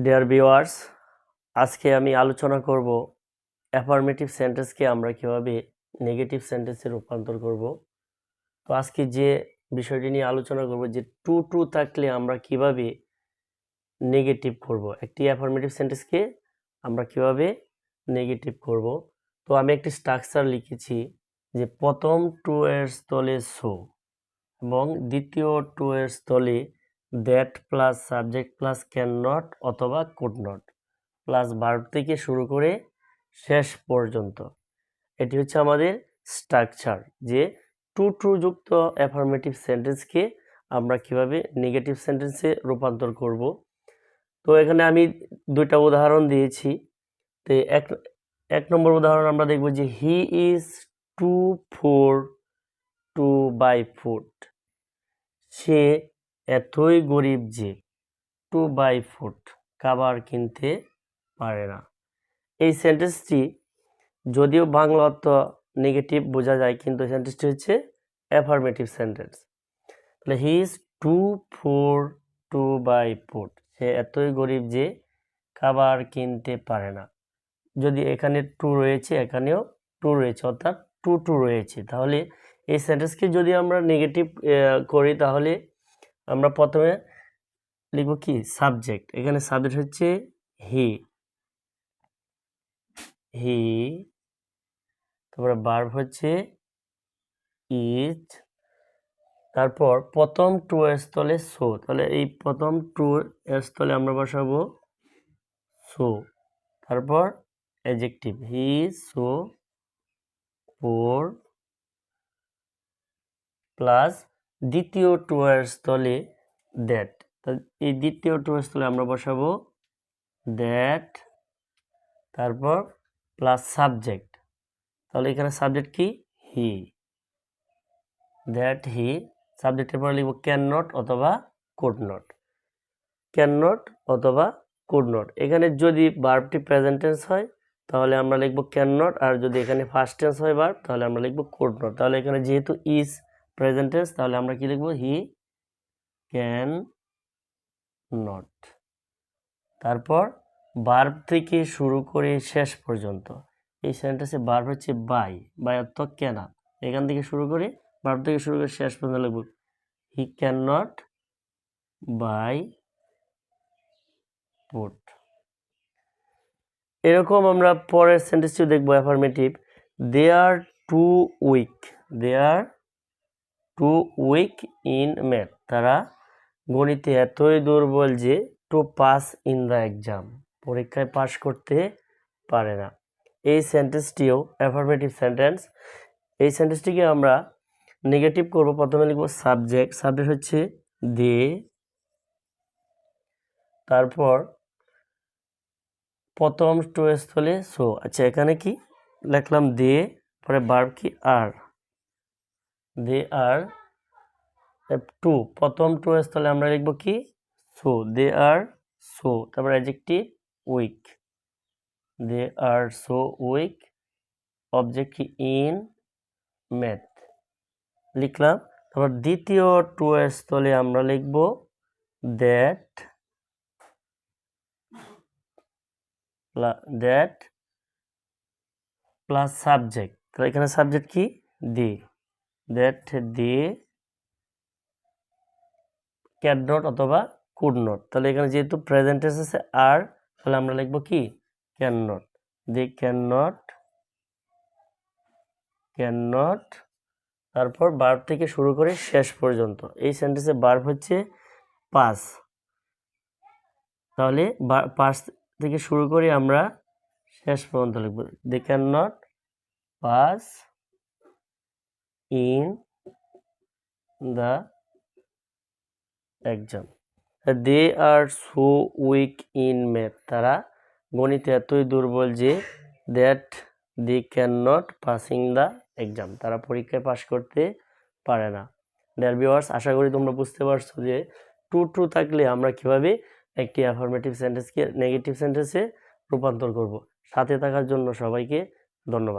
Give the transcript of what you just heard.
Dear viewers, আজকে আমি আলোচনা করব অ্যাফার্মেটিভ সেন্টেন্সকে আমরা কিভাবে নেগেটিভ সেন্টেন্সে রূপান্তর করব। তো আজকে যে বিষয়টি নিয়ে আলোচনা করব যে টু ট্রু থাকলে আমরা কিভাবে নেগেটিভ করব, একটি অ্যাফার্মেটিভ সেন্টেন্সকে আমরা কিভাবে নেগেটিভ করব। তো আমি একটি স্ট্রাকচার লিখেছি যে প্রথম টু এর স্থলে সো এবং দ্বিতীয় টু এর স্থলে that plus subject plus can not অথবা কুড নট প্লাস ভার্ব থেকে শুরু করে শেষ পর্যন্ত। এটি হচ্ছে আমাদের স্ট্রাকচার যে টু ট্রু যুক্ত অ্যাফার্মেটিভ সেন্টেন্সকে আমরা কিভাবে নেগেটিভ সেন্টেন্সে রূপান্তর করব। তো এখানে আমি দুইটা উদাহরণ দিয়েছি। তো এক নম্বর উদাহরণ আমরা দেখব যে he is too poor to buy food. সে এতই গরিব যে টু বাই ফুড খাবার কিনতে পারে না। এই সেন্টেন্সটি যদিও বাংলা অর্থ নেগেটিভ বোঝা যায়, কিন্তু সেন্টেন্সটি হচ্ছে অ্যাফার্মেটিভ সেন্টেন্স। তাহলে he is too poor to buy food, সে এতই গরিব যে খাবার কিনতে পারে না। যদি এখানে টু রয়েছে, এখানেও টু রয়েছে, অর্থাৎ টু টু রয়েছে। তাহলে এই সেন্টেন্সকে যদি আমরা নেগেটিভ করি, তাহলে আমরা প্রথমে লিখব কি সাবজেক্ট। এখানে সাবজেক্ট হচ্ছে হি, তারপরে ভার্ব হচ্ছে ইজ, তারপর প্রথম টু এর স্থলে সো। তাহলে এই প্রথম টু এর স্থলে আমরা বসাবো সো। তারপর adjective he so poor plus দ্বিতীয় টু এর স্থলে দ্যাট। এই দ্বিতীয় টু এর স্থলে আমরা বসাবো দ্যাট, তারপর প্লাস সাবজেক্ট। তাহলে এখানে সাবজেক্ট কি হি, দ্যাট হি। সাবজেক্টের পরে লিখব ক্যান নট অথবা কুড নট, ক্যান নট অথবা কুড নট। এখানে যদি ভার্বটি প্রেজেন্ট টেন্স হয় তাহলে আমরা লিখব ক্যান নট, আর যদি এখানে ফার্স্ট টেন্স হয় ভার্ব তাহলে আমরা লিখব কুড নট। তাহলে এখানে যেহেতু ইজ প্রেজেন্ট টেন্স, তাহলে আমরা কি লিখব হি ক্যান নট। তারপর ভার্ব থেকে শুরু করে শেষ পর্যন্ত। এই সেন্টেন্সে ভার্ব হচ্ছে বাই, বাই অর্থ কেনা। এখান থেকে শুরু করে ভার্ব থেকে শুরু করে শেষ পর্যন্ত লিখব he can not buy food. এরকম আমরা পরের সেন্টেন্সটিও দেখবো affirmative. They are too weak, they are too weak in math, তারা গণিতে এতই দুর্বল যে to pass in the exam, পরীক্ষায় পাশ করতে পারে না। এই সেন্টেন্সটিও অ্যাফার্মেটিভ সেন্টেন্স। এই সেন্টেন্সটিকে আমরা নেগেটিভ করব। প্রথমে লিখব সাবজেক্ট, সাবজেক্ট হচ্ছে দে, তারপর প্রথম টু এর স্থলে সো। আচ্ছা, এখানে কি লিখলাম দে, পরে ভার্ব কি আর, দে আর টু। প্রথম টু এর স্থলে আমরা লিখব কি সো, দে আর সো। তারপর adjective week, they are so week. Object কি ইন ম্যাথ লিখলাম। তারপর দ্বিতীয় টু এর স্থলে আমরা লিখব দ্যাট, দ্যাট প্লাস সাবজেক্ট। তাহলে এখানে সাবজেক্ট কি দে, দ্যাট দে ক্যান নট অথবা কুড নট। তাহলে এখানে যেহেতু প্রেজেন্ট টেন্স আছে আর, তাহলে আমরা লিখব কি can not, they can not, can not. তারপর ভার্ব থেকে শুরু করে শেষ পর্যন্ত। এই সেন্টেন্সে ভার্ব হচ্ছে পাস, তাহলে পাস থেকে শুরু করে আমরা শেষ পর্যন্ত লিখব they can not pass in the exam. They are so weak in math, তারা গণিতে এতই দুর্বল যে that they can not passing the exam, তারা পরীক্ষায় পাশ করতে পারে না। ডিয়ার ভিউয়ার্স, আশা করি তোমরা বুঝতে পারছো যে টু ট্রু থাকলে আমরা কিভাবে একটি অ্যাফার্মেটিভ সেন্টেন্সকে নেগেটিভ সেন্টেন্সে রূপান্তর করব। সাথে থাকার জন্য সবাইকে ধন্যবাদ।